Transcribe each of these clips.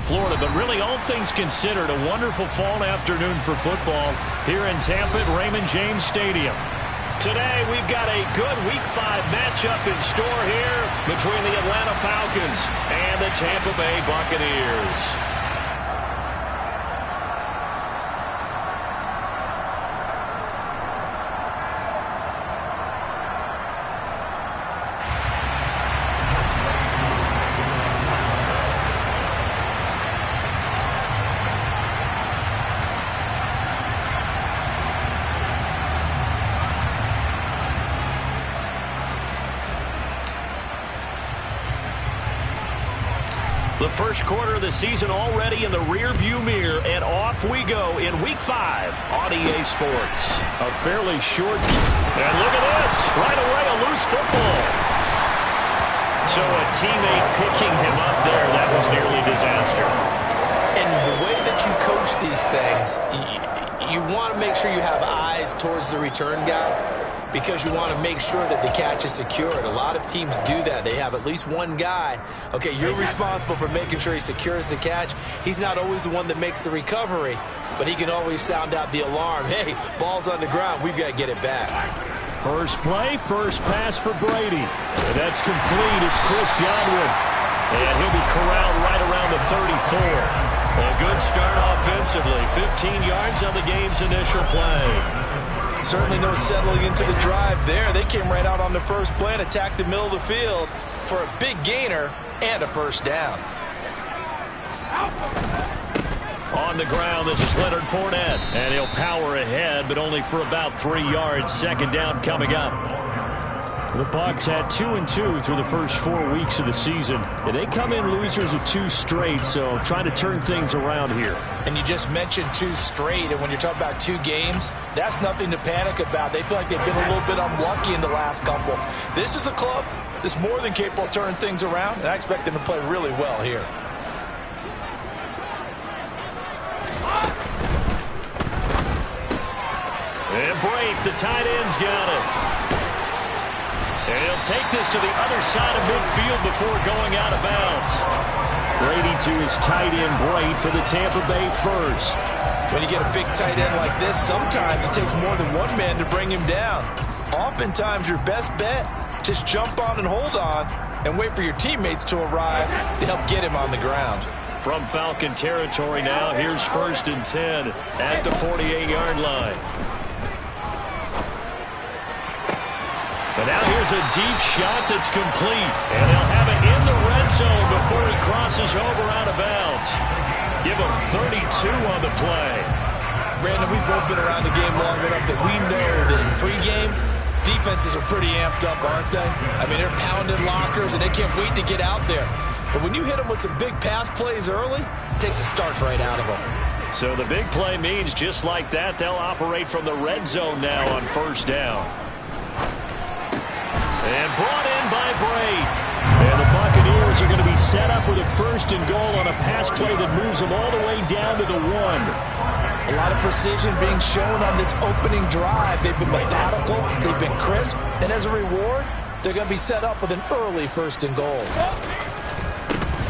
Florida. But really, all things considered, a wonderful fall afternoon for football here in Tampa at Raymond James Stadium. Today, we've got a good Week 5 matchup in store here between the Atlanta Falcons and the Tampa Bay Buccaneers. The first quarter of the season already in the rear-view mirror, and off we go in Week 5 on EA Sports. A fairly short, and look at this, right away a loose football. So a teammate picking him up there, that was nearly disaster. And the way that you coach these things, you want to make sure you have eyes towards the return guy, because you want to make sure that the catch is secured. A lot of teams do that. They have at least one guy. Okay, you're responsible for making sure he secures the catch. He's not always the one that makes the recovery, but he can always sound out the alarm. Hey, ball's on the ground. We've got to get it back. First play, first pass for Brady. And that's complete. It's Chris Godwin. And he'll be corralled right around the 34. A good start offensively. 15 yards on the game's initial play. Certainly no settling into the drive there. They came right out on the first play and attacked the middle of the field for a big gainer and a first down. On the ground, this is Leonard Fournette. And he'll power ahead, but only for about 3 yards. Second down coming up. The Bucs had 2-2 through the first 4 weeks of the season. And they come in losers of 2 straight, so trying to turn things around here. And you just mentioned 2 straight, and when you're talking about 2 games, that's nothing to panic about. They feel like they've been a little bit unlucky in the last couple. This is a club that's more than capable of turning things around, and I expect them to play really well here. And Brake, the tight end's got it. And he'll take this to the other side of midfield before going out of bounds. Brady to his tight end, Brate, for the Tampa Bay first. When you get a big tight end like this, sometimes it takes more than one man to bring him down. Oftentimes, your best bet, just jump on and hold on and wait for your teammates to arrive to help get him on the ground. From Falcon territory now, here's 1st and 10 at the 48-yard line. But now here's a deep shot that's complete. And they'll have it in the red zone before he crosses over out of bounds. Give him 32 on the play. Brandon, we've both been around the game long enough that we know that in pregame, defenses are pretty amped up, aren't they? I mean, they're pounding lockers, and they can't wait to get out there. But when you hit them with some big pass plays early, it takes the starch right out of them. So the big play means just like that, they'll operate from the red zone now on first down. And brought in by Brate. And the Buccaneers are going to be set up with a 1st and goal on a pass play that moves them all the way down to the 1. A lot of precision being shown on this opening drive. They've been methodical, they've been crisp, and as a reward, they're going to be set up with an early 1st and goal.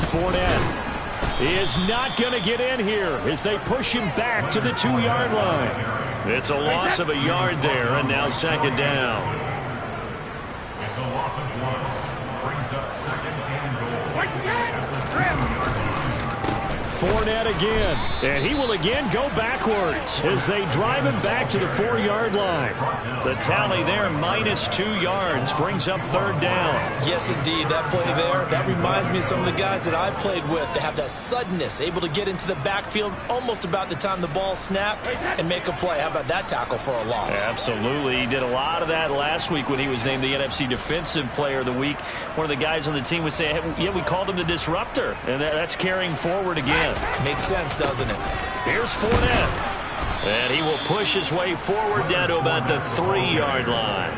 Fournette is not going to get in here as they push him back to the 2-yard line. It's a loss of a yard there, and now 2nd down. It's a loss of 1. Brings up 2nd and goal. Fournette again, and he will again go backwards as they drive him back to the 4-yard line. The tally there, -2 yards, brings up 3rd down. Yes, indeed. That play there, that reminds me of some of the guys that I played with. They have that suddenness, able to get into the backfield almost about the time the ball snapped and make a play. How about that tackle for a loss? Absolutely. He did a lot of that last week when he was named the NFC Defensive Player of the Week. One of the guys on the team was saying, hey, yeah, we called him the disruptor, and that's carrying forward again. Makes sense, doesn't it? Here's Fournette. And he will push his way forward down to about the 3-yard line.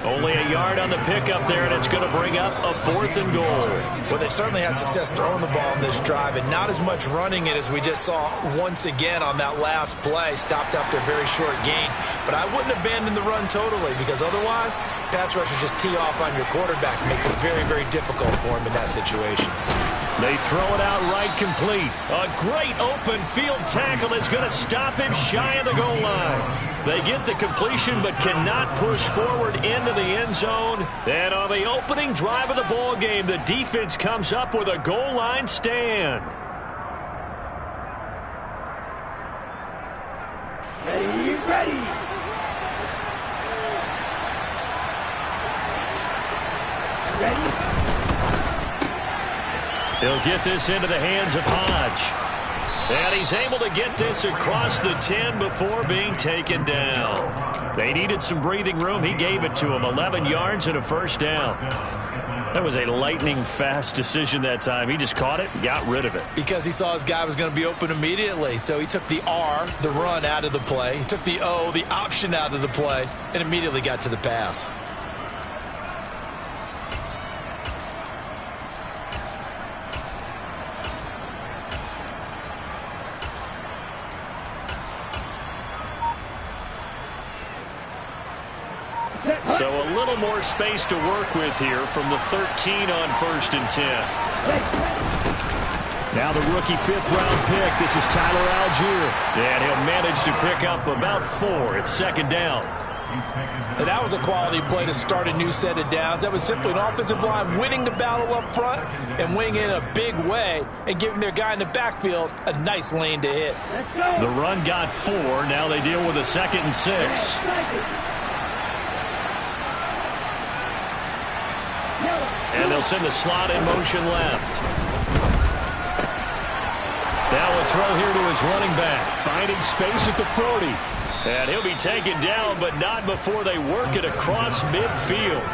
Only a yard on the pickup there, and it's going to bring up a 4th and goal. Well, they certainly had success throwing the ball on this drive, and not as much running it as we just saw once again on that last play. Stopped after a very short gain. But I wouldn't abandon the run totally, because otherwise, pass rushers just tee off on your quarterback. It makes it very, very difficult for him in that situation. They throw it out right complete. A great open field tackle that's going to stop him shy of the goal line. They get the completion but cannot push forward into the end zone. And on the opening drive of the ball game, the defense comes up with a goal line stand. Ready. He'll get this into the hands of Hodge. And he's able to get this across the 10 before being taken down. They needed some breathing room. He gave it to him. 11 yards and a first down. That was a lightning-fast decision that time. He just caught it and got rid of it. Because he saw his guy was going to be open immediately. So he took the R, the run, out of the play. He took the O, the option, out of the play, and immediately got to the pass. So a little more space to work with here from the 13 on 1st and 10. Now the rookie 5th-round pick. This is Tyler Algier. And he'll manage to pick up about 4. It's 2nd down. And that was a quality play to start a new set of downs. That was simply an offensive line winning the battle up front and winning in a big way and giving their guy in the backfield a nice lane to hit. The run got 4. Now they deal with a 2nd and 6. And they'll send the slot in motion left. Now a throw here to his running back. Finding space at the 40. And he'll be taken down, but not before they work it across midfield.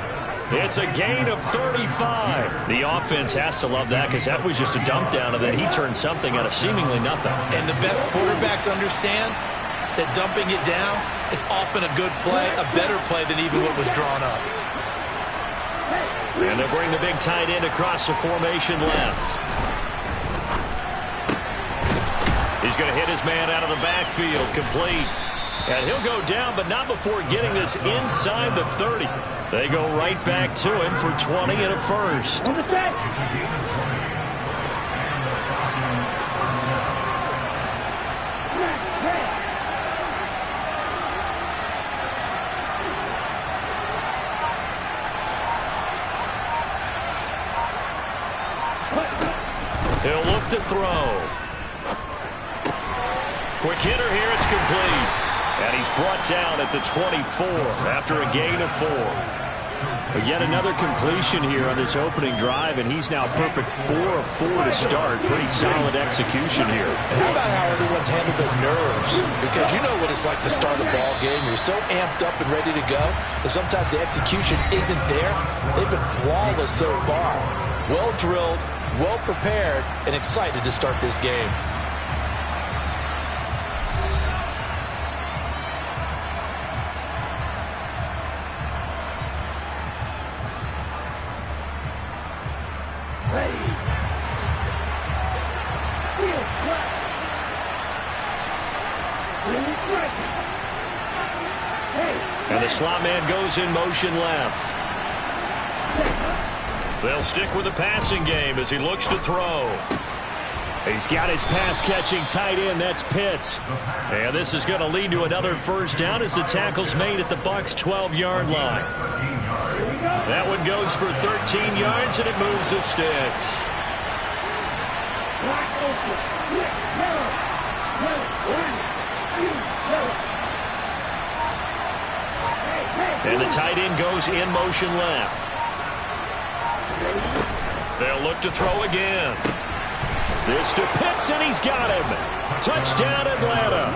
It's a gain of 35. The offense has to love that because that was just a dump down, and then he turned something out of seemingly nothing. And the best quarterbacks understand that dumping it down is often a good play, a better play than even what was drawn up. And they'll bring the big tight end across the formation left. He's going to hit his man out of the backfield, complete. And he'll go down, but not before getting this inside the 30. They go right back to him for 20 and a first. He'll look to throw. Quick hitter here, it's complete. And he's brought down at the 24 after a gain of 4. But yet another completion here on this opening drive, and he's now perfect 4 of 4 to start. Pretty solid execution here. And how about how everyone's handled their nerves? Because you know what it's like to start a ball game. You're so amped up and ready to go, and sometimes the execution isn't there. They've been flawless so far. Well drilled, well prepared, and excited to start this game. And the slot man goes in motion left. They'll stick with the passing game as he looks to throw. He's got his pass-catching tight end. That's Pitts. And this is going to lead to another first down as the tackle's made at the Bucs' 12-yard line. That one goes for 13 yards, and it moves the sticks. And the tight end goes in motion left. They'll look to throw again. This to Pitts, and he's got him. Touchdown, Atlanta.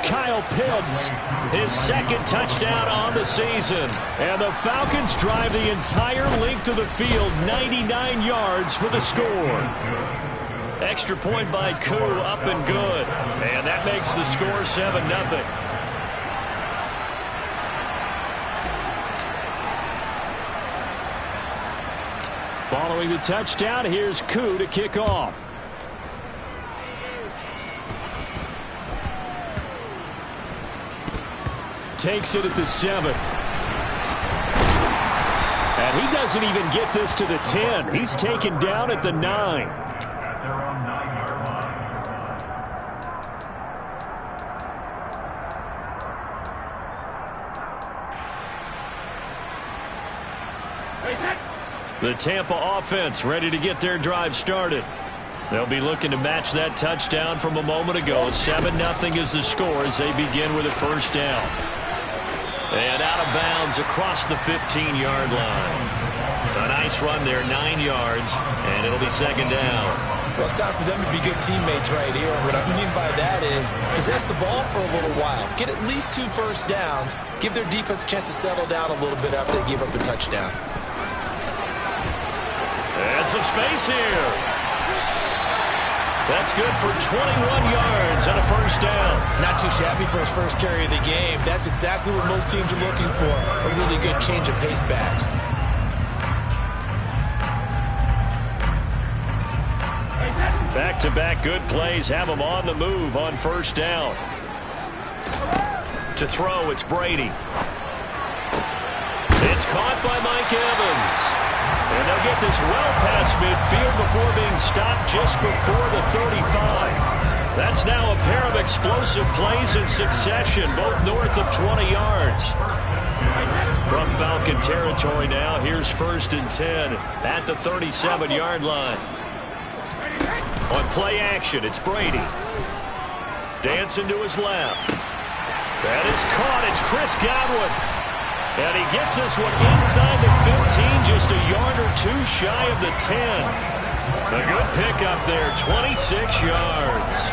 Kyle Pitts, his 2nd touchdown on the season. And the Falcons drive the entire length of the field, 99 yards for the score. Extra point by Koo, up and good. And that makes the score 7-0. Following the touchdown, here's Koo to kick off. Takes it at the 7. And he doesn't even get this to the 10. He's taken down at the 9. At their own 9-yard line. The Tampa offense ready to get their drive started. They'll be looking to match that touchdown from a moment ago. 7-0 is the score as they begin with a first down. And out of bounds across the 15-yard line. A nice run there, 9 yards, and it'll be second down. Well, it's time for them to be good teammates right here. What I mean by that is possess the ball for a little while. Get at least 2 first downs. Give their defense a chance to settle down a little bit after they give up a touchdown. And some space here. That's good for 21 yards and a first down. Not too shabby for his first carry of the game. That's exactly what most teams are looking for. A really good change of pace back. Back-to-back good plays have them on the move on first down. To throw, it's Brady. It's caught by Mike Evans. And they'll get this well past midfield before being stopped just before the 35. That's now a pair of explosive plays in succession, both north of 20 yards. From Falcon territory now, here's 1st and 10 at the 37-yard line. On play action, it's Brady. Dancing to his left. That is caught. It's Chris Godwin. And he gets this one inside the 15, just a yard or 2 shy of the 10. A good pickup there, 26 yards.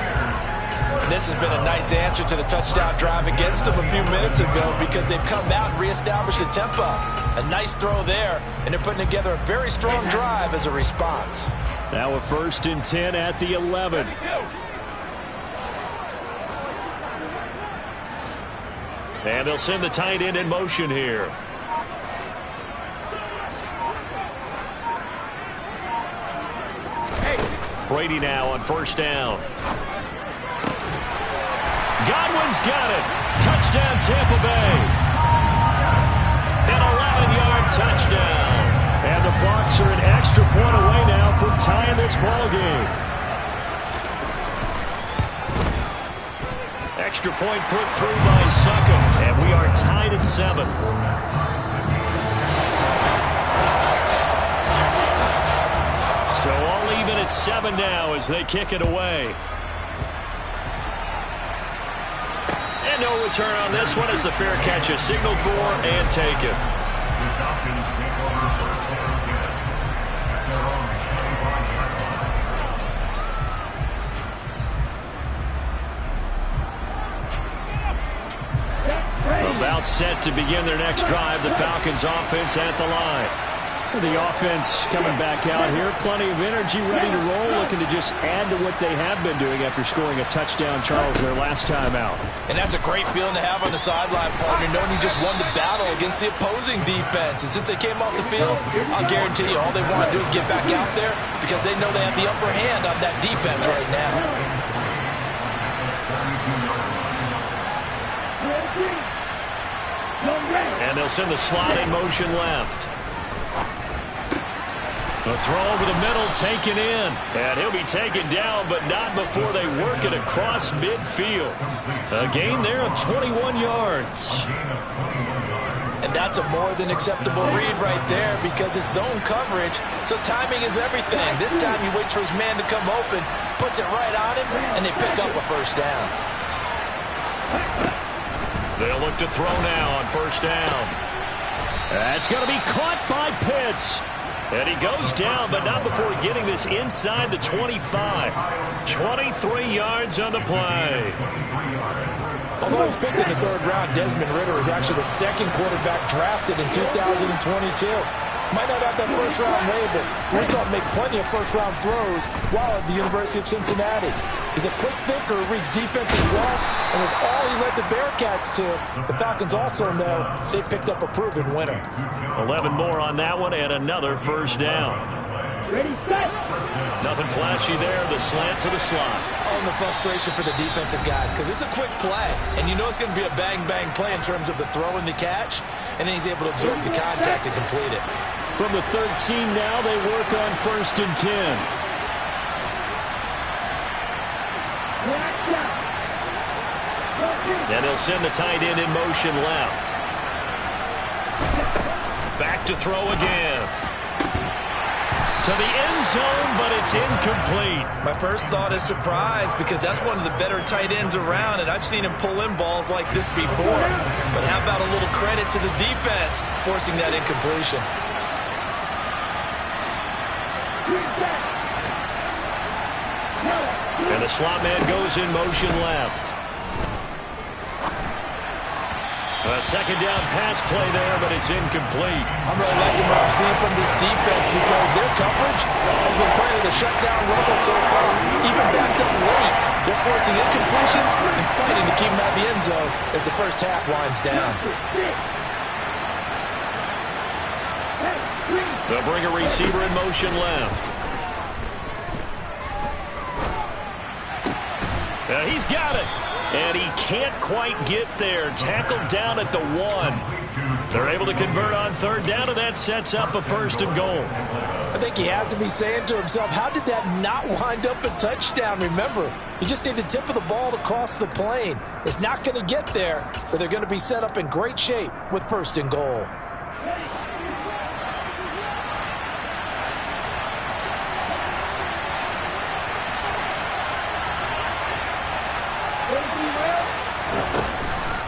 And this has been a nice answer to the touchdown drive against them a few minutes ago because they've come out and reestablished the tempo. A nice throw there, and they're putting together a very strong drive as a response. Now a 1st and 10 at the 11. And they'll send the tight end in motion here. Brady now on first down. Godwin's got it. Touchdown, Tampa Bay. An 11-yard touchdown. And the Bucs are an extra point away now from tying this ball game. Extra point put through by Succop, and we are tied at 7. So all even at 7 now as they kick it away. And no return on this one as the fair catch is signaled for and taken. The Falcons take over 1st and 10 at their own 25-yard line. About set to begin their next drive, the Falcons offense at the line. The offense coming back out here, plenty of energy, ready to roll, looking to just add to what they have been doing after scoring a touchdown, Charles, their last time out. And that's a great feeling to have on the sideline, partner, knowing you just won the battle against the opposing defense. And since they came off the field, I'll guarantee you all they want to do is get back out there because they know they have the upper hand on that defense right now. And they'll send the slot in motion left. The throw over the middle taken in. And he'll be taken down, but not before they work it across midfield. A gain there of 21 yards. And that's a more than acceptable read right there because it's zone coverage, so timing is everything. This time he waits for his man to come open, puts it right on him, and they pick up a first down. They'll look to throw now on first down. That's going to be caught by Pitts. And he goes down, but not before getting this inside the 25. 23 yards on the play. Although he was picked in the 3rd round, Desmond Ridder was actually the 2nd quarterback drafted in 2022. Might not have that first-round label. We saw him make plenty of first-round throws while at the University of Cincinnati. He's a quick thinker who reads defenses well, and with all he led the Bearcats to, the Falcons also know they picked up a proven winner. 11 more on that one, and another first down. Ready, set. Nothing flashy there, the slant to the slot. Oh, and the frustration for the defensive guys because it's a quick play, and you know it's going to be a bang-bang play in terms of the throw and the catch, and then he's able to absorb the contact and complete it. From the 13 now, they work on 1st and 10. And he'll send the tight end in motion left. Back to throw again. To the end zone, but it's incomplete. My first thought is surprise because that's one of the better tight ends around, and I've seen him pull in balls like this before. But how about a little credit to the defense forcing that incompletion? And the slot man goes in motion left. A second down pass play there, but it's incomplete. I'm really liking what I'm seeing from this defense because their coverage has been playing the shutdown rumble so far, even backed up late. They're forcing incompletions and fighting to keep them out of the end zone as the first half winds down. They'll bring a receiver in motion left. He's got it. And he can't quite get there. Tackled down at the 1. They're able to convert on 3rd down, and that sets up a 1st and goal. I think he has to be saying to himself, how did that not wind up a touchdown? Remember, you just need the tip of the ball to cross the plane. It's not going to get there, but they're going to be set up in great shape with 1st and goal.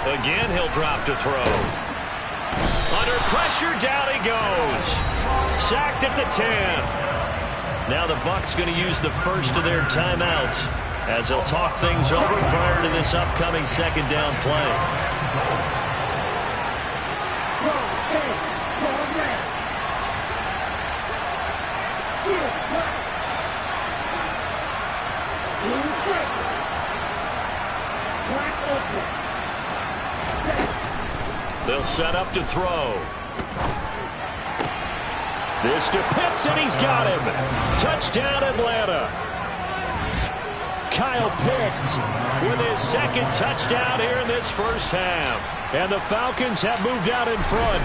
Again, he'll drop to throw. Under pressure, down he goes. Sacked at the 10. Now the Bucs going to use the first of their timeouts as they'll talk things over prior to this upcoming 2nd down play. They'll set up to throw. This to Pitts, and he's got him. Touchdown, Atlanta. Kyle Pitts with his 2nd touchdown here in this first half. And the Falcons have moved out in front.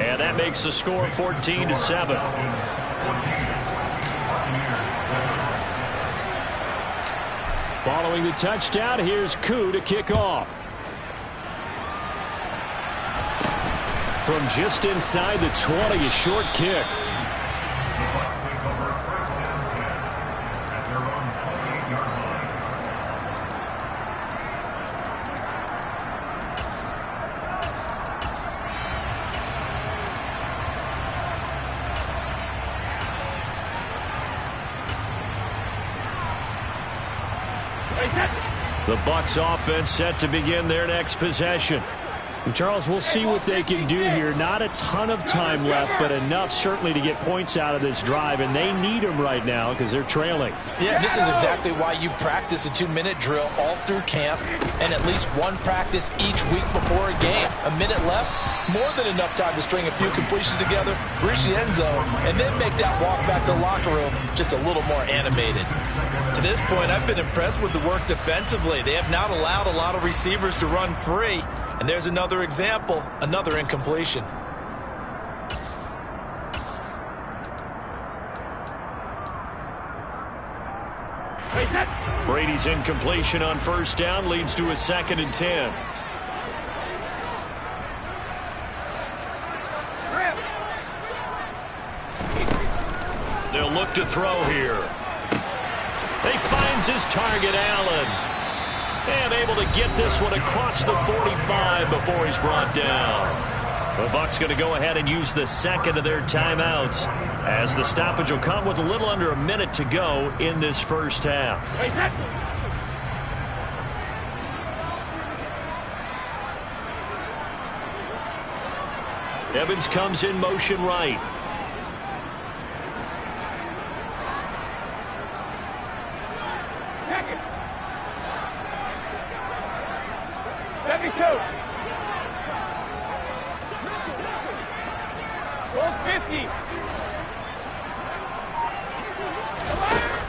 And that makes the score 14-7. Following the touchdown, here's Koo to kick off. From just inside the 20, a short kick. The Bucs offense set to begin their next possession. And Charles, we'll see what they can do here. Not a ton of time left, but enough certainly to get points out of this drive, and they need them right now because they're trailing. Yeah, this is exactly why you practice a 2-minute drill all through camp and at least one practice each week before a game. A minute left, more than enough time to string a few completions together, reach the end zone, and then make that walk back to the locker room just a little more animated. To this point, I've been impressed with the work defensively. They have not allowed a lot of receivers to run free. And there's another example, another incompletion. Brady's incompletion on 1st down leads to a 2nd and 10. They'll look to throw here. He finds his target, Allen. And able to get this one across the 45 before he's brought down. The Bucs going to go ahead and use the 2nd of their timeouts as the stoppage will come with a little under a minute to go in this first half. Evans comes in motion right.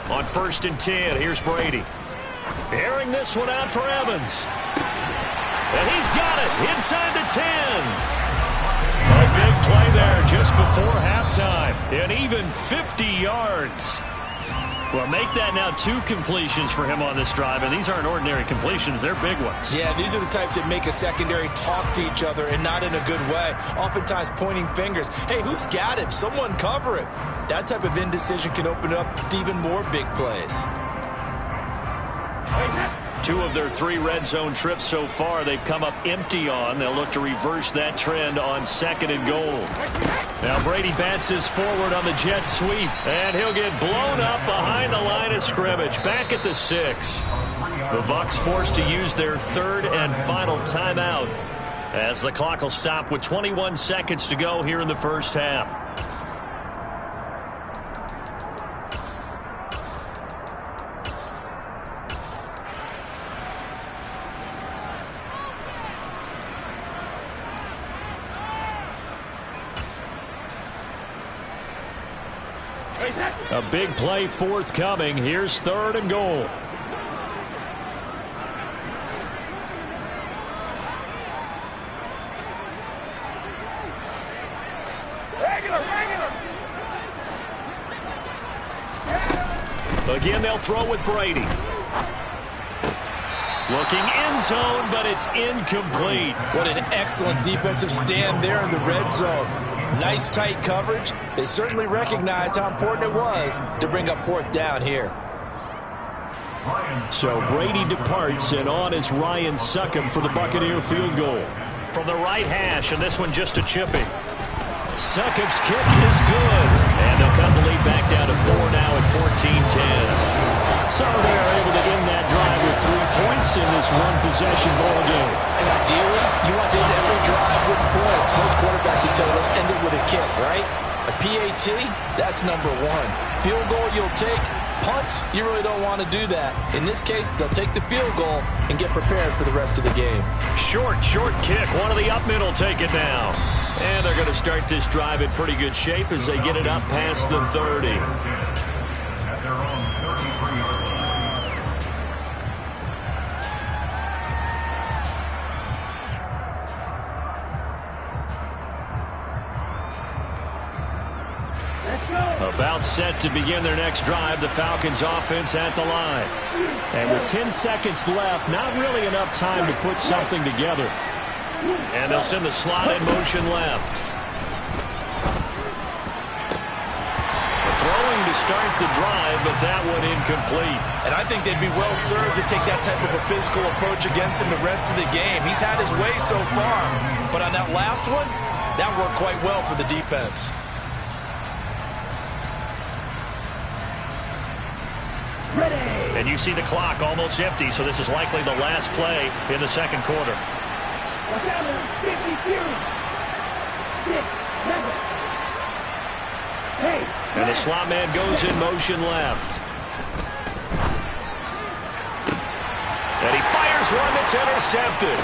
On 1st and 10, here's Brady. Airing this one out for Evans. And he's got it inside the 10. A big play there just before halftime. And even 50 yards. Well, make that now 2 completions for him on this drive, and these aren't ordinary completions. They're big ones. Yeah, these are the types that make a secondary talk to each other and not in a good way, oftentimes pointing fingers. Hey, who's got him? Someone cover him. That type of indecision can open up even more big plays. 2 of their 3 red zone trips so far they've come up empty on. They'll look to reverse that trend on 2nd and goal. Now Brady bounces forward on the jet sweep, and he'll get blown up behind the line of scrimmage. Back at the 6. The Bucs forced to use their 3rd and final timeout as the clock will stop with 21 seconds to go here in the first half. A big play forthcoming. Here's 3rd and goal. Again, they'll throw with Brady. Looking end zone, but it's incomplete. What an excellent defensive stand there in the red zone. Nice tight coverage. They certainly recognized how important it was to bring up 4th down here. So Brady departs, and on is Ryan Succop for the Buccaneer field goal. From the right hash, and this one just a chippy. Succop's kick is good. And they'll cut the lead back down to 4 now at 14-10. So they are able to end that drive with 3 points in this one-possession ball game. And ideally, you want to end every drive with points. Most quarterbacks would tell us end it with a kick, right? A PAT, that's number 1. Field goal you'll take. Punts, you really don't want to do that. In this case, they'll take the field goal and get prepared for the rest of the game. Short kick. One of the up middle take it now. And they're going to start this drive in pretty good shape as they get it up past the 30. At their own 33-yard line. About set to begin their next drive, the Falcons offense at the line. And with 10 seconds left, not really enough time to put something together. And they'll send the slot in motion left. Throwing to start the drive, but that one incomplete. And I think they'd be well served to take that type of a physical approach against him the rest of the game. He's had his way so far, but on that last one, that worked quite well for the defense. Ready. And you see the clock almost empty, so this is likely the last play in the second quarter. 52. 6, 7. 8. And the slot man goes in motion left. And he fires one that's intercepted.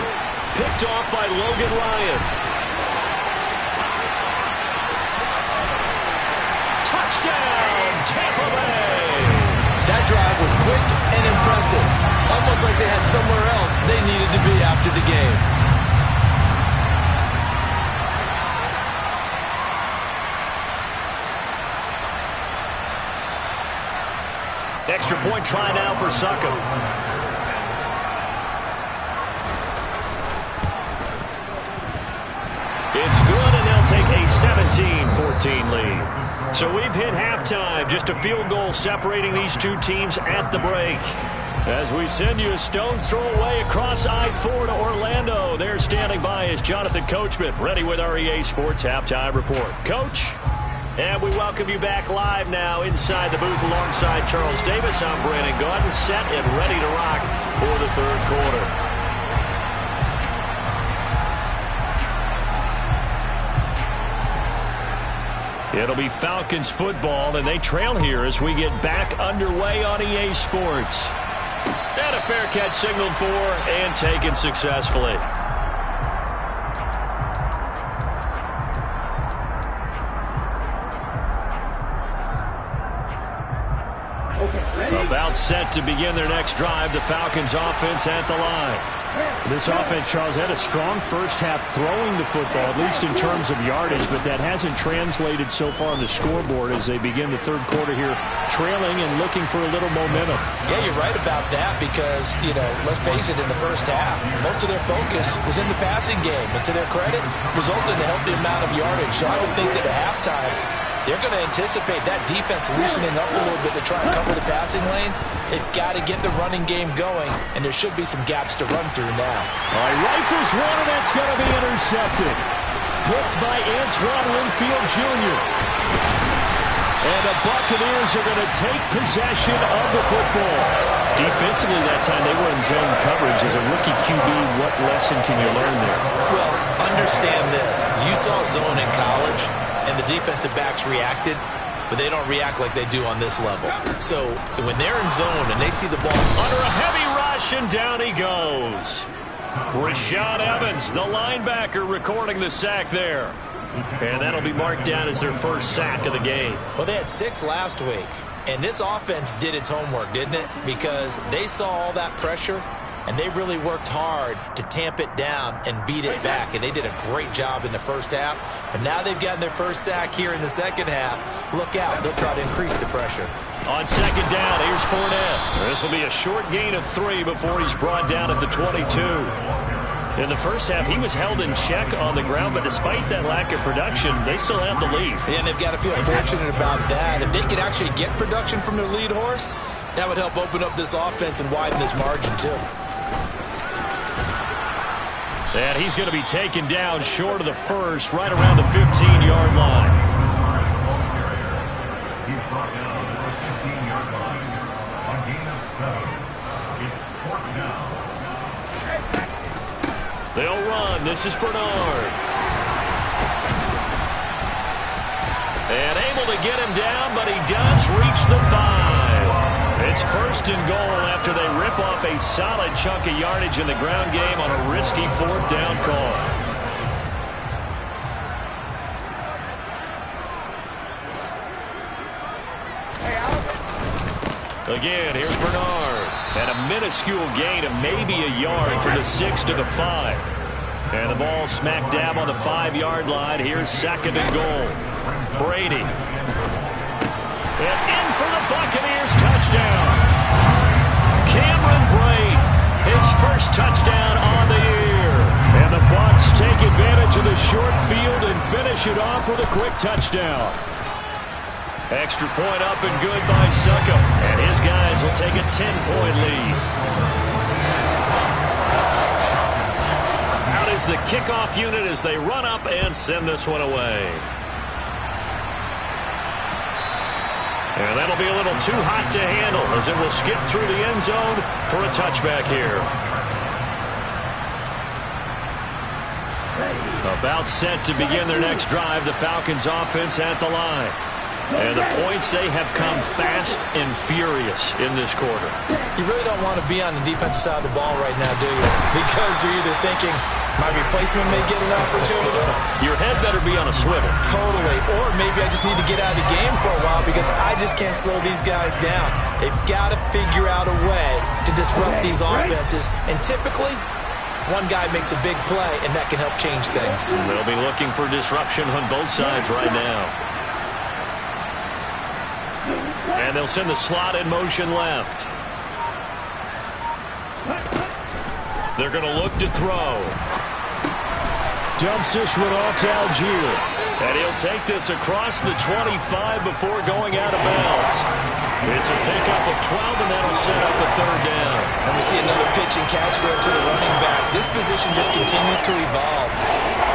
Picked off by Logan Ryan. Touchdown, Tampa Bay. That drive was quick and impressive. Almost like they had somewhere else they needed to be after the game. Extra point try now for Succop. It's good, and they'll take a 17-14 lead. So we've hit halftime. Just a field goal separating these 2 teams at the break. As we send you a stone's throw away across I-4 to Orlando. There standing by is Jonathan Coachman, ready with our EA Sports Halftime Report. Coach? And we welcome you back live now inside the booth alongside Charles Davis. I'm Brandon Gaudin, set and ready to rock for the third quarter. It'll be Falcons football, and they trail here as we get back underway on EA Sports. And a fair catch signaled for and taken successfully. About set to begin their next drive, the Falcons offense at the line. This offense, Charles, had a strong first half throwing the football, at least in terms of yardage, but that hasn't translated so far on the scoreboard as they begin the third quarter here, trailing and looking for a little momentum. Yeah, you're right about that because, let's face it, in the first half, most of their focus was in the passing game, and to their credit, resulted in a healthy amount of yardage. So I would think that at halftime, they're going to anticipate that defense loosening up a little bit to try and cover the passing lanes. They've got to get the running game going, and there should be some gaps to run through now. All right, rifles one, and that's going to be intercepted. Picked by Antoine Winfield Jr. And the Buccaneers are going to take possession of the football. Defensively that time, they were in zone coverage. As a rookie QB, what lesson can you learn there? Well, understand this. You saw zone in college, and the defensive backs reacted, but they don't react like they do on this level. So when they're in zone and they see the ball under a heavy rush, and down he goes. Rashaan Evans, the linebacker, recording the sack there. And that'll be marked down as their first sack of the game. Well, they had 6 last week, and this offense did its homework, didn't it? Because they saw all that pressure, and they really worked hard to tamp it down and beat it back. And they did a great job in the first half. But now they've gotten their first sack here in the second half. Look out. They'll try to increase the pressure. On second down, here's Fournette. This will be a short gain of 3 before he's brought down at the 22. In the first half, he was held in check on the ground, but despite that lack of production, they still have the lead. And they've got to feel fortunate about that. If they could actually get production from their lead horse, that would help open up this offense and widen this margin, too. And he's going to be taken down short of the first, right around the 15-yard line. He's brought down to the 15-yard line. On gain of 7. It's 4th down. They'll run. This is Bernard. And able to get him down, but he does reach the 5. It's 1st and goal after they rip off a solid chunk of yardage in the ground game on a risky 4th down call. Again, here's Bernard. And a minuscule gain of maybe a yard from the 6 to the 5. And the ball smack dab on the 5-yard line. Here's 2nd and goal. Brady. And in for the Buccaneers, touchdown. Cameron Brate, his first touchdown on the year. And the Bucs take advantage of the short field and finish it off with a quick touchdown. Extra point up and good by Succop. And his guys will take a 10-point lead. Out is the kickoff unit as they run up and send this one away. And that'll be a little too hot to handle as it will skip through the end zone for a touchback here. About set to begin their next drive, the Falcons offense at the line. And the points, they have come fast and furious in this quarter. You really don't want to be on the defensive side of the ball right now, do you? Because you're either thinking, my replacement may get an opportunity. Your head better be on a swivel. Totally. Or maybe I just need to get out of the game for a while because I just can't slow these guys down. They've got to figure out a way to disrupt these offenses. And typically, one guy makes a big play, and that can help change things. They'll be looking for disruption on both sides right now. And they'll send the slot in motion left. They're going to look to throw. Dumps this one off to Algier. And he'll take this across the 25 before going out of bounds. It's a pickup of 12, and that'll set up a 3rd down. And we see another pitch and catch there to the running back. This position just continues to evolve.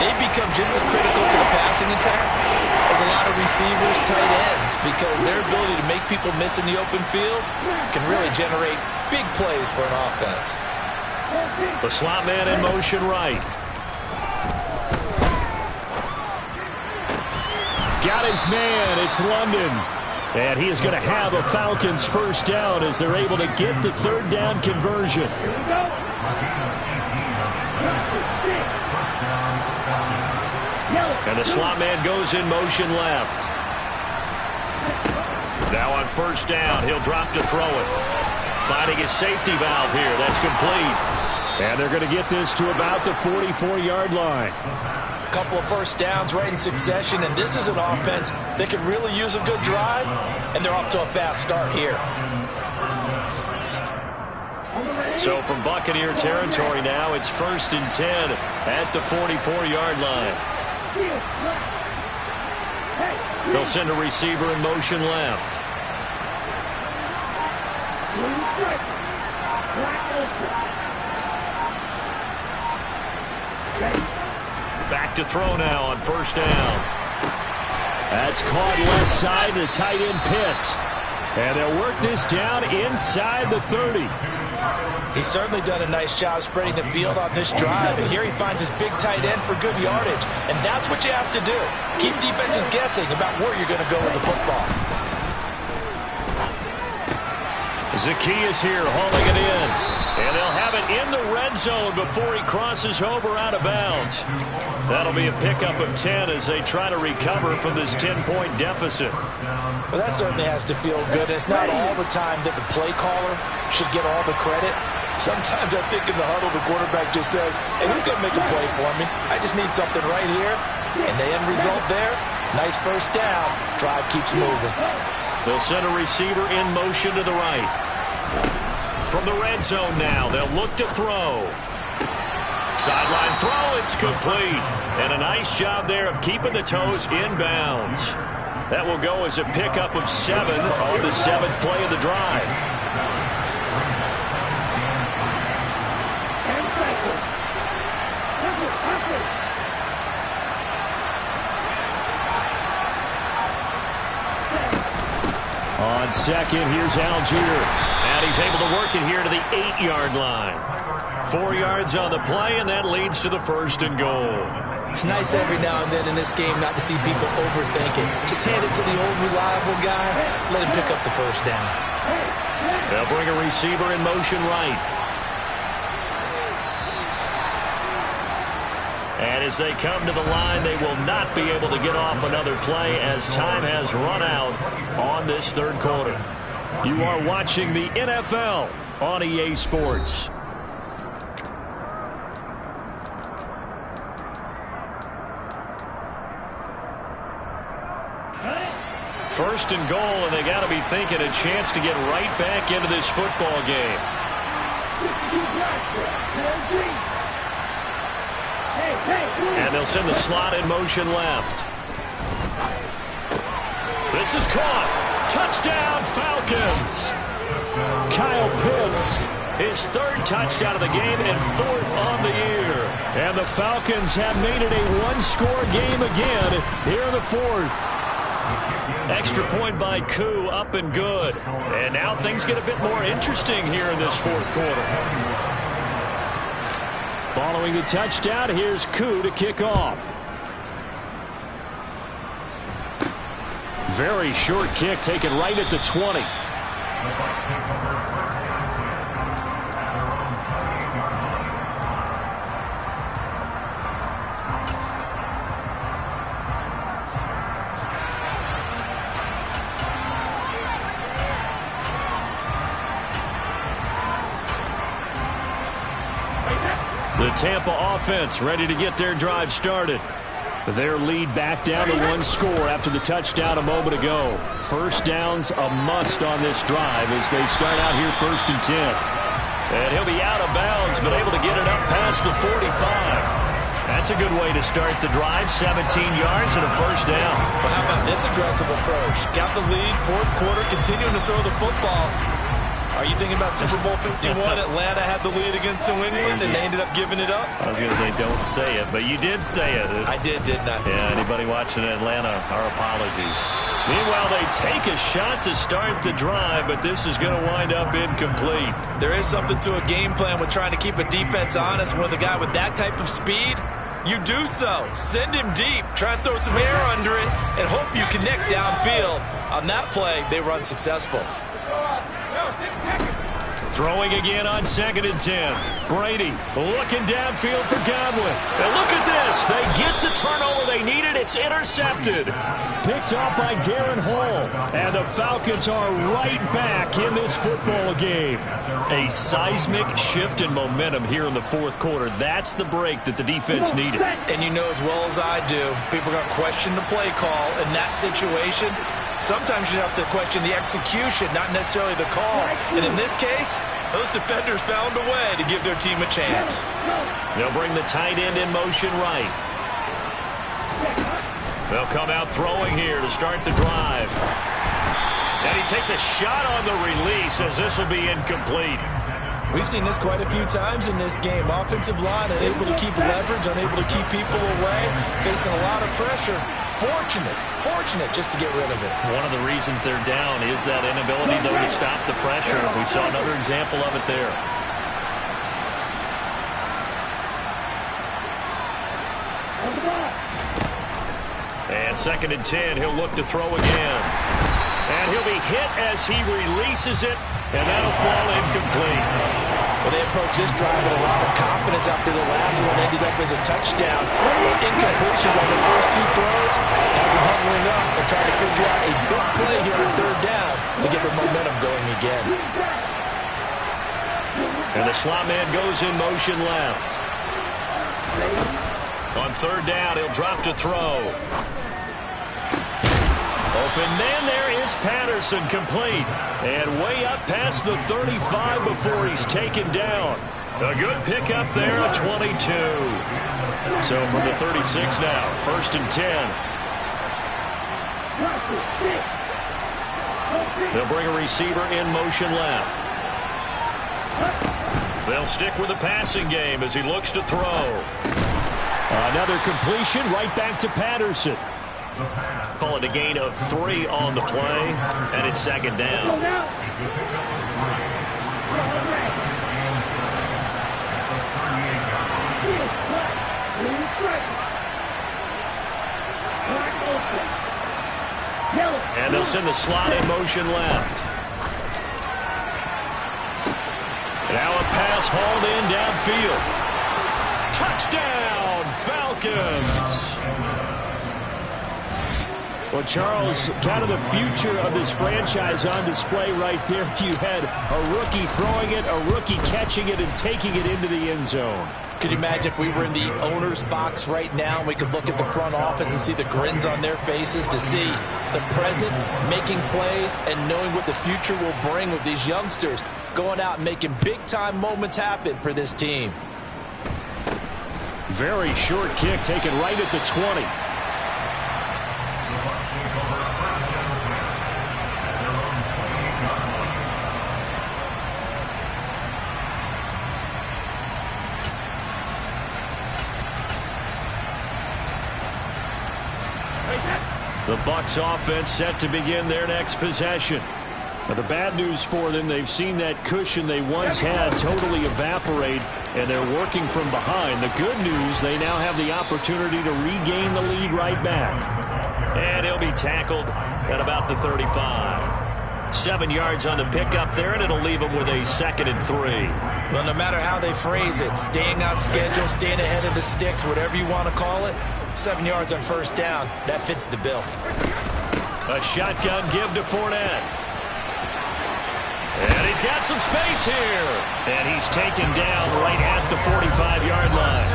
They become just as critical to the passing attack as a lot of receivers, tight ends, because their ability to make people miss in the open field can really generate big plays for an offense. The slot man in motion right. Got his man. It's London. And he is going to have a Falcons first down as they're able to get the 3rd down conversion. And the slot man goes in motion left. Now on 1st down, he'll drop to throw it. Finding his safety valve here. That's complete. And they're going to get this to about the 44-yard line. A couple of first downs right in succession, and this is an offense that can really use a good drive, and they're off to a fast start here. So from Buccaneer territory now, it's 1st and 10 at the 44-yard line. They'll send a receiver in motion left. Back to throw now on 1st down. That's caught left side to tight end Pitts. And they'll work this down inside the 30. He's certainly done a nice job spreading the field on this drive. And here he finds his big tight end for good yardage. And that's what you have to do. Keep defenses guessing about where you're going to go with the football. Zaccheaus here hauling it in. And they'll have it in the red zone before he crosses over out of bounds. That'll be a pickup of 10 as they try to recover from this 10-point deficit. Well, that certainly has to feel good. It's not all the time that the play caller should get all the credit. Sometimes I think in the huddle the quarterback just says, hey, who's going to make a play for me? I just need something right here. And the end result there, nice first down. Drive keeps moving. They'll send a receiver in motion to the right. From the red zone now, they'll look to throw. Sideline throw, it's complete. And a nice job there of keeping the toes inbounds. That will go as a pickup of 7 on the 7th play of the drive. On second, here's Algier. And he's able to work it here to the 8-yard line. 4 yards on the play, and that leads to the 1st and goal. It's nice every now and then in this game not to see people overthink it. Just hand it to the old reliable guy. Let him pick up the first down. They'll bring a receiver in motion right. And as they come to the line, they will not be able to get off another play as time has run out on this 3rd quarter. You are watching the NFL on EA Sports. First and goal, and they got to be thinking a chance to get right back into this football game. And they'll send the slot in motion left. This is caught. Touchdown, Falcons. Kyle Pitts, his 3rd touchdown of the game and 4th on the year. And the Falcons have made it a one-score game again here in the 4th. Extra point by Koo, up and good. And now things get a bit more interesting here in this 4th quarter. Following the touchdown, here's Koo to kick off. Very short kick taken right at the 20. The Tampa offense ready to get their drive started. Their lead back down to 1 score after the touchdown a moment ago. First down's a must on this drive as they start out here 1st and 10. And he'll be out of bounds, but able to get it up past the 45. That's a good way to start the drive. 17 yards and a first down. Well, how about this aggressive approach? Got the lead, 4th quarter, continuing to throw the football. Are you thinking about Super Bowl 51? Atlanta had the lead against New England, and they ended up giving it up? I was going to say, don't say it, but you did say it. I did, didn't I? Yeah, anybody watching Atlanta, our apologies. Meanwhile, they take a shot to start the drive, but this is going to wind up incomplete. There is something to a game plan with trying to keep a defense honest. With a guy with that type of speed, you do so. Send him deep. Try and throw some air under it and hope you connect downfield. On that play, they run successful. Throwing again on 2nd and 10. Brady looking downfield for Godwin. And look at this. They get the turnover they needed. It's intercepted. Picked off by Darren Hall. And the Falcons are right back in this football game. A seismic shift in momentum here in the fourth quarter. That's the break that the defense needed. And you know as well as I do, people are going to question the play call in that situation. Sometimes you have to question the execution, not necessarily the call. And in this case, those defenders found a way to give their team a chance. They'll bring the tight end in motion right. They'll come out throwing here to start the drive. And he takes a shot on the release as this will be incomplete. We've seen this quite a few times in this game. Offensive line unable to keep leverage, unable to keep people away, facing a lot of pressure. Fortunate just to get rid of it. One of the reasons they're down is that inability, though, to stop the pressure. We saw another example of it there. And 2nd and 10, he'll look to throw again. And he'll be hit as he releases it, and that'll fall incomplete. Well, they approached this drive with a lot of confidence after the last one ended up as a touchdown. But incompletions on the first two throws has them huddling up and trying to figure out a big play here on 3rd down to get their momentum going again. And the slot man goes in motion left. On 3rd down, he'll drop to throw. Open man there is Patterson, complete. And way up past the 35 before he's taken down. A good pickup there, a 22. So from the 36 now, 1st and 10. They'll bring a receiver in motion left. They'll stick with the passing game as he looks to throw. Another completion right back to Patterson. Call it a gain of 3 on the play, and it's 2nd down. And they'll send the slot in motion left. Now a pass hauled in downfield. Touchdown, Falcons! Well, Charles, kind of the future of this franchise on display right there. You had a rookie throwing it, a rookie catching it, and taking it into the end zone. Could you imagine if we were in the owner's box right now and we could look at the front office and see the grins on their faces, to see the present making plays and knowing what the future will bring with these youngsters going out and making big-time moments happen for this team. Very short kick taken right at the 20. The Bucs offense set to begin their next possession. Now, the bad news for them, they've seen that cushion they once had totally evaporate, and they're working from behind. The good news, they now have the opportunity to regain the lead right back. And he'll be tackled at about the 35. 7 yards on the pickup there, and it'll leave him with a 2nd and 3. Well, no matter how they phrase it, staying on schedule, staying ahead of the sticks, whatever you want to call it, 7 yards on 1st down, that fits the bill. A shotgun give to Fournette. And he's got some space here. And he's taken down right at the 45-yard line.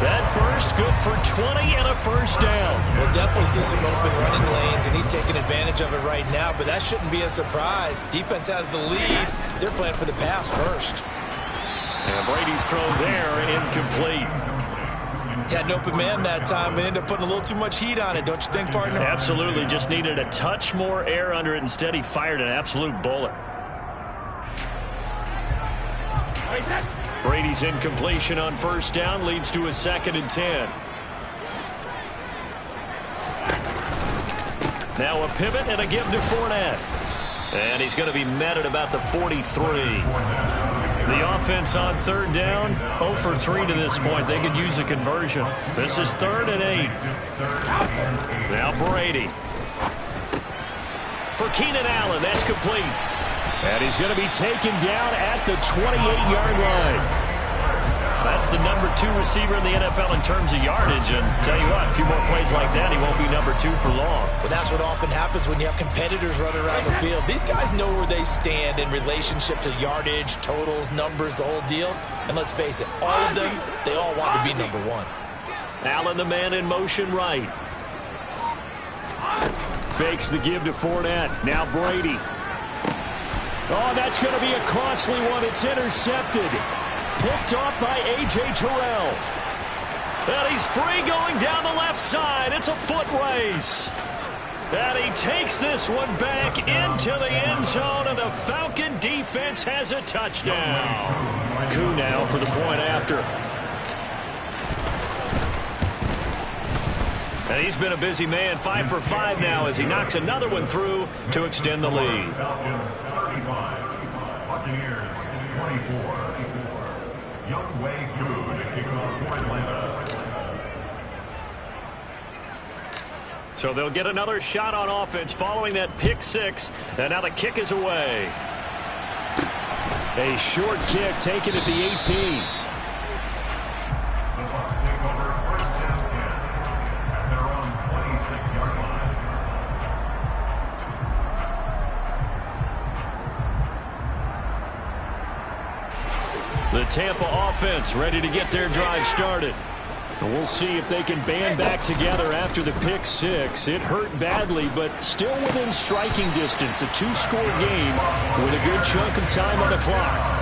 That burst good for 20 and a 1st down. We'll definitely see some open running lanes, and he's taking advantage of it right now, but that shouldn't be a surprise. Defense has the lead. They're playing for the pass first. And Brady's throw there, incomplete. Had an open man that time, but ended up putting a little too much heat on it, don't you think, partner? Absolutely. Just needed a touch more air under it. Instead, he fired an absolute bullet. Brady's incompletion on 1st down leads to a 2nd and 10. Now a pivot and a give to Fournette. And he's going to be met at about the 43. The offense on 3rd down, 0 for 3 to this point. They could use a conversion. This is 3rd and 8. Now Brady. For Keenan Allen, that's complete. And he's going to be taken down at the 28-yard line. That's the number 2 receiver in the NFL in terms of yardage. And tell you what, a few more plays like that, he won't be number 2 for long. Well, that's what often happens when you have competitors running around the field. These guys know where they stand in relationship to yardage, totals, numbers, the whole deal. And let's face it, all of them, they all want to be number 1. Allen, the man in motion right. Fakes the give to Fournette. Now Brady. Oh, that's going to be a costly one. It's intercepted. Picked off by A.J. Terrell. And he's free going down the left side. It's a foot race. And he takes this one back into the end zone, and the Falcon defense has a touchdown. Coup now for the point after. And he's been a busy man, 5 for 5 now as he knocks another one through to extend the lead. Falcons 35, Buccaneers 24. Young Wei Koo to kick off for Atlanta. So they'll get another shot on offense following that pick 6. And now the kick is away. A short kick taken at the 18. The Bucs take over first down 10 at their own 26-yard line. The Tampa offense ready to get their drive started. And we'll see if they can band back together after the pick 6. It hurt badly, but still within striking distance. A 2-score game with a good chunk of time on the clock.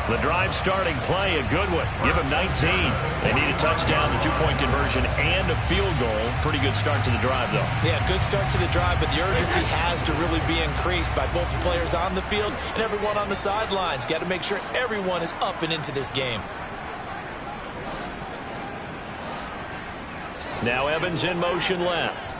The drive starting play, a good one. Give them 19. They need a touchdown, the 2-point conversion, and a field goal. Pretty good start to the drive, though. Yeah, good start to the drive, but the urgency has to really be increased by both the players on the field and everyone on the sidelines. Got to make sure everyone is up and into this game. Now Evans in motion left.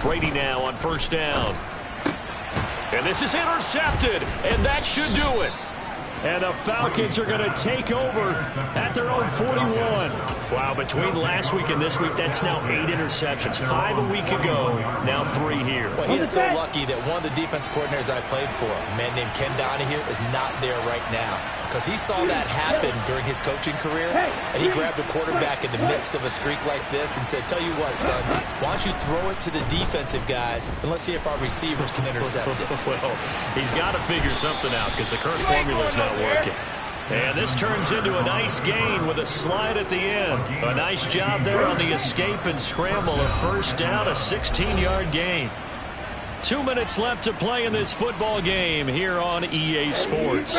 Brady now on first down. And this is intercepted, and that should do it. And the Falcons are going to take over at their own 41. Wow, between last week and this week, that's now 8 interceptions. 5 a week ago, now 3 here. Well, he is so lucky that one of the defense coordinators I played for, a man named Ken Donahue, is not there right now. Because he saw that happen during his coaching career, and he grabbed a quarterback in the midst of a streak like this and said, tell you what, son, why don't you throw it to the defensive guys, and let's see if our receivers can intercept it. Well, he's got to figure something out because the current formula is not working. And this turns into a nice gain with a slide at the end. A nice job there on the escape and scramble. A first down, a 16-yard gain. 2 minutes left to play in this football game here on EA Sports.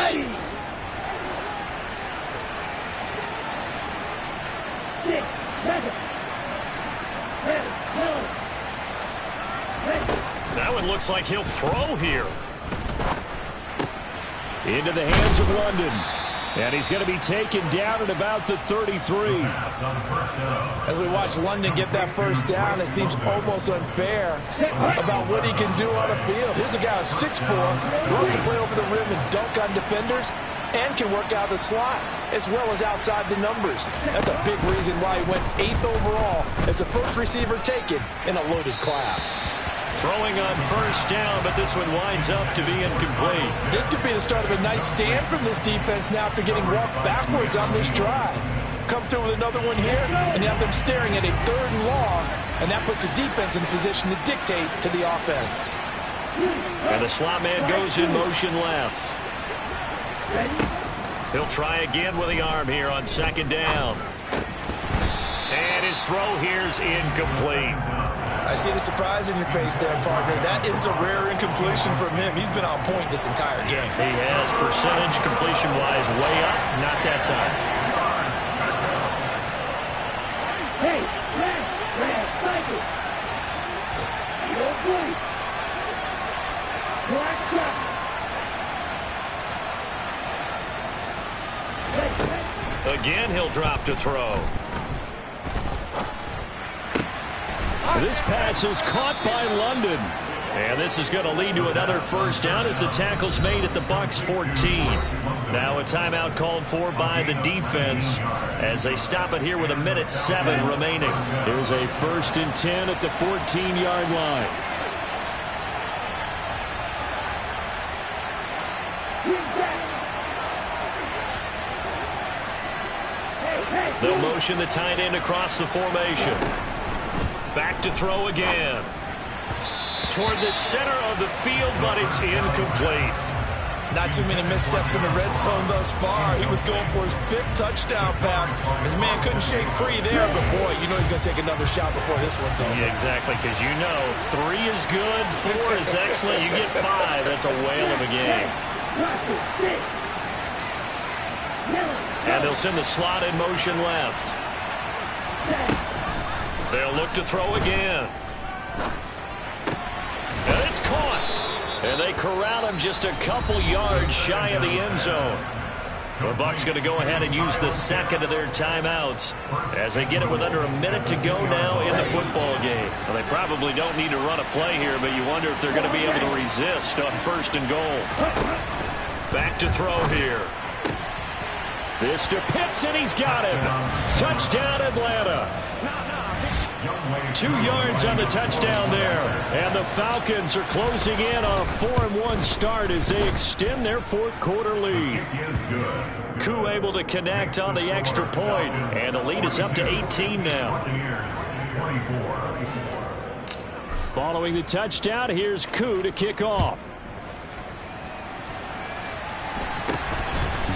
That one looks like he'll throw here. Into the hands of London. And he's going to be taken down at about the 33. As we watch London get that first down, it seems almost unfair about what he can do on the field. Here's a guy who's 6'4", loves to play over the rim and dunk on defenders, and can work out the slot as well as outside the numbers. That's a big reason why he went 8th overall as the first receiver taken in a loaded class. Throwing on first down, but this one winds up to be incomplete. This could be the start of a nice stand from this defense now after getting walked backwards on this drive. Come through with another one here, and you have them staring at a 3rd and long, and that puts the defense in a position to dictate to the offense. And the slot man goes in motion left. He'll try again with the arm here on 2nd down. And his throw here's incomplete. I see the surprise in your face there, partner. That is a rare incompletion from him. He's been on point this entire game. He has, percentage completion-wise, way up. Not that time. Hey, red, cycle. Your point. Black shot. Again, he'll drop to throw. This pass is caught by London. And this is going to lead to another first down as the tackle's made at the Bucs 14. Now a timeout called for by the defense as they stop it here with 1:07 remaining. Here's a 1st and 10 at the 14-yard line. They'll motion the tight end across the formation. Back to throw again. Toward the center of the field, but it's incomplete. Not too many missteps in the red zone thus far. He was going for his 5th touchdown pass. His man couldn't shake free there, but boy, you know he's going to take another shot before this one's over. Yeah, exactly, because you know 3 is good, 4 is excellent. You get 5, that's a whale of a game. And they'll send the slot in motion left. They'll look to throw again. And it's caught. And they corral him just a couple yards shy of the end zone. The Bucs going to go ahead and use the second of their timeouts as they get it with under a minute to go now in the football game. Well, they probably don't need to run a play here, but you wonder if they're going to be able to resist on 1st and goal. Back to throw here. This to Pitts, and he's got him. Touchdown, Atlanta. 2 yards on the touchdown there. And the Falcons are closing in on a 4-1 start as they extend their 4th quarter lead. Koo able to connect on the extra point, and the lead is up to 18 now. Following the touchdown, here's Koo to kick off.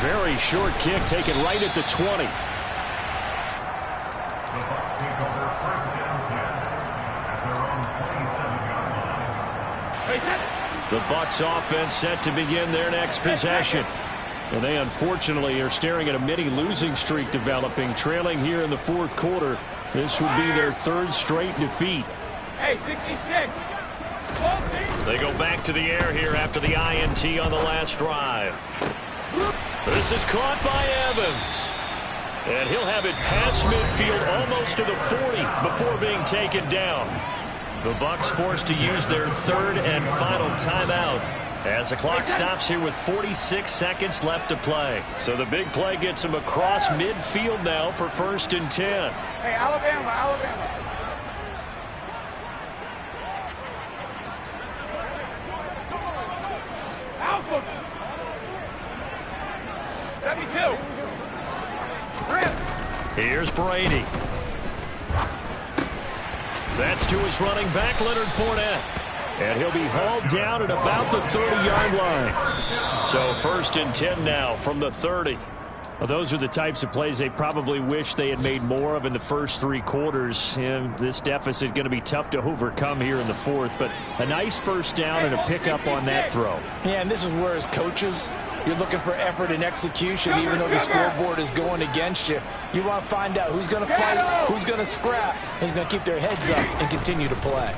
Very short kick taken right at the 20. The Bucs offense set to begin their next possession. And they unfortunately are staring at a mini losing streak developing, trailing here in the 4th quarter. This would be their 3rd straight defeat. Hey, 66. They go back to the air here after the INT on the last drive. This is caught by Evans. And he'll have it past midfield almost to the 40 before being taken down. The Bucs forced to use their 3rd and final timeout as the clock stops here with 46 seconds left to play. So the big play gets them across midfield now for 1st and 10. Hey, Alabama. Alpha. 72. Rip. Here's Brady. That's to his running back, Leonard Fournette. And he'll be hauled down at about the 30-yard line. So 1st and 10 now from the 30. Well, those are the types of plays they probably wish they had made more of in the first 3 quarters. And this deficit going to be tough to overcome here in the 4th. But a nice 1st down and a pickup on that throw. Yeah, and this is where as coaches, you're looking for effort and execution, even though the scoreboard is going against you. You want to find out who's going to fight, who's going to scrap, who's going to keep their heads up and continue to play.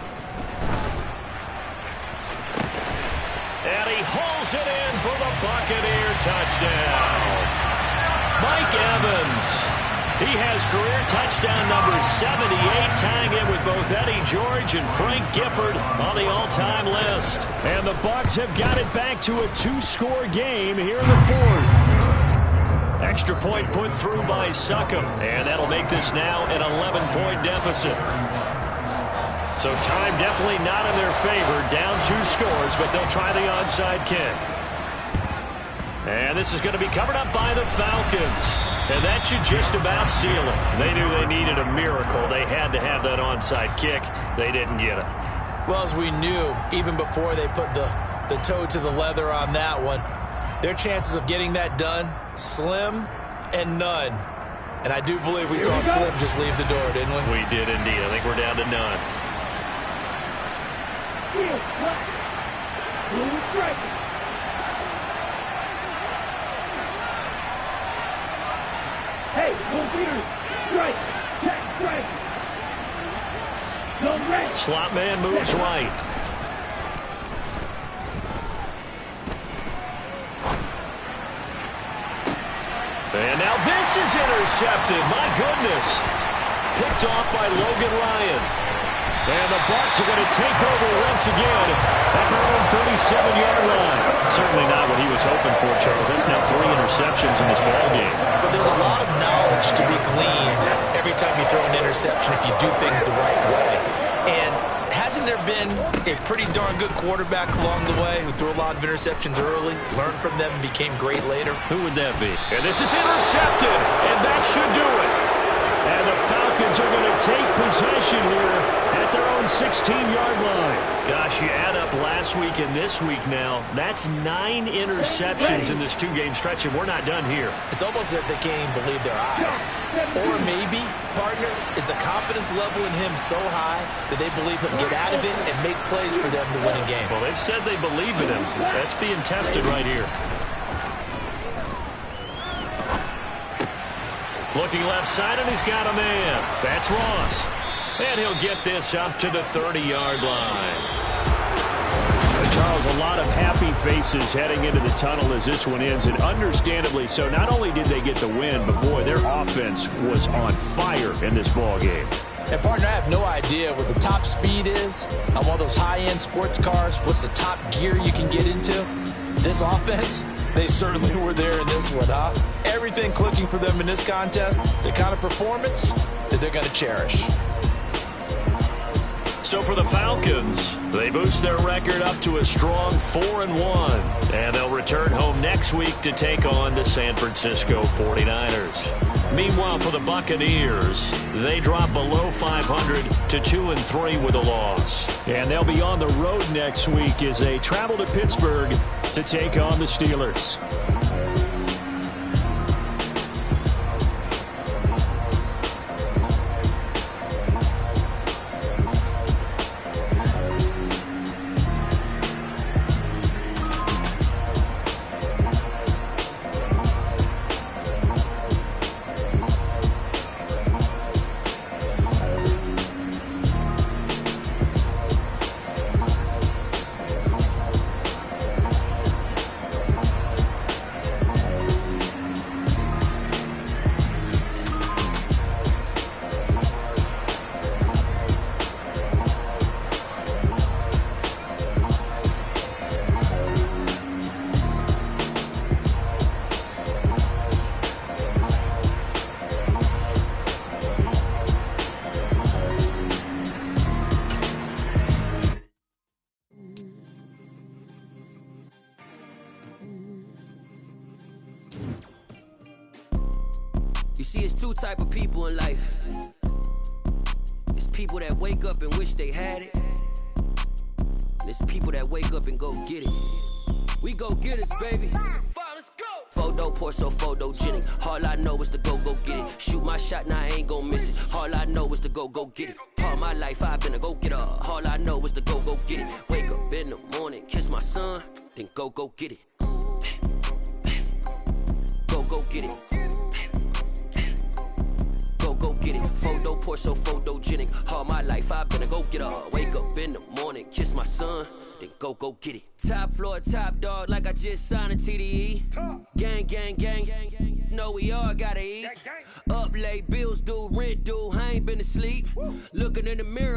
And he hauls it in for the Buccaneer touchdown. Mike Evans. He has career touchdown number 78, tying in with both Eddie George and Frank Gifford on the all-time list. And the Bucs have got it back to a 2-score game here in the 4th. Extra point put through by Succop, and that'll make this now an 11-point deficit. So time definitely not in their favor, down 2 scores, but they'll try the onside kick. And this is going to be covered up by the Falcons. And that should just about seal it. They knew they needed a miracle. They had to have that onside kick. They didn't get it. Well, as we knew, even before they put the toe to the leather on that one, their chances of getting that done, slim and none. And I do believe we saw Slim just leave the door, didn't we? We did indeed. I think we're down to none. Hey, go Peter. Strike. Check, strike. Go red. Slot man moves right. And now this is intercepted. My goodness. Picked off by Logan Ryan. And the Bucs are going to take over once again at their own 37-yard line. Certainly not what he was hoping for, Charles. That's now 3 interceptions in this ballgame. But there's a lot of knowledge to be gleaned every time you throw an interception if you do things the right way. And hasn't there been a pretty darn good quarterback along the way who threw a lot of interceptions early, learned from them, and became great later? Who would that be? And this is intercepted, and that should do it. And the Falcons are going to take possession here at their own 16-yard line. Gosh, you add up last week and this week now, that's 9 interceptions in this 2-game stretch, and we're not done here. It's almost as if they can't even believe their eyes. Or maybe, partner, is the confidence level in him so high that they believe he'll get out of it and make plays for them to win a game. Well, they've said they believe in him. That's being tested right here. Looking left side, and he's got a man. That's Ross. And he'll get this up to the 30-yard line. Charles, a lot of happy faces heading into the tunnel as this one ends, and understandably so. Not only did they get the win, but, boy, their offense was on fire in this ballgame. And, partner, I have no idea what the top speed is on one of those high-end sports cars. What's the top gear you can get into? This offense, they certainly were there in this one, huh? Everything clicking for them in this contest, the kind of performance that they're going to cherish. So for the Falcons, they boost their record up to a strong 4-1. And they'll return home next week to take on the San Francisco 49ers. Meanwhile, for the Buccaneers, they drop below 500 to 2-3 with a loss. And they'll be on the road next week as they travel to Pittsburgh to take on the Steelers. You see, it's 2 type of people in life. It's people that wake up and wish they had it. And it's people that wake up and go get it. We go get it, baby. Photo pour so photogenic. All I know is to go get it. Shoot my shot, now I ain't gon' miss it. All I know is to go get it. All my life I've been a go getter. All I know is to go get it. Wake up in the morning, kiss my son, then go get it. Go get it. Go get it. Photo pour so photogenic. All my life I've been a go getter. Wake up in the morning, kiss my son, then go get it. Top floor, top dog, like I just signed a TDE. Gang. Know we all gotta eat. Up late, bills due, rent due. I ain't been asleep. Looking in the mirror.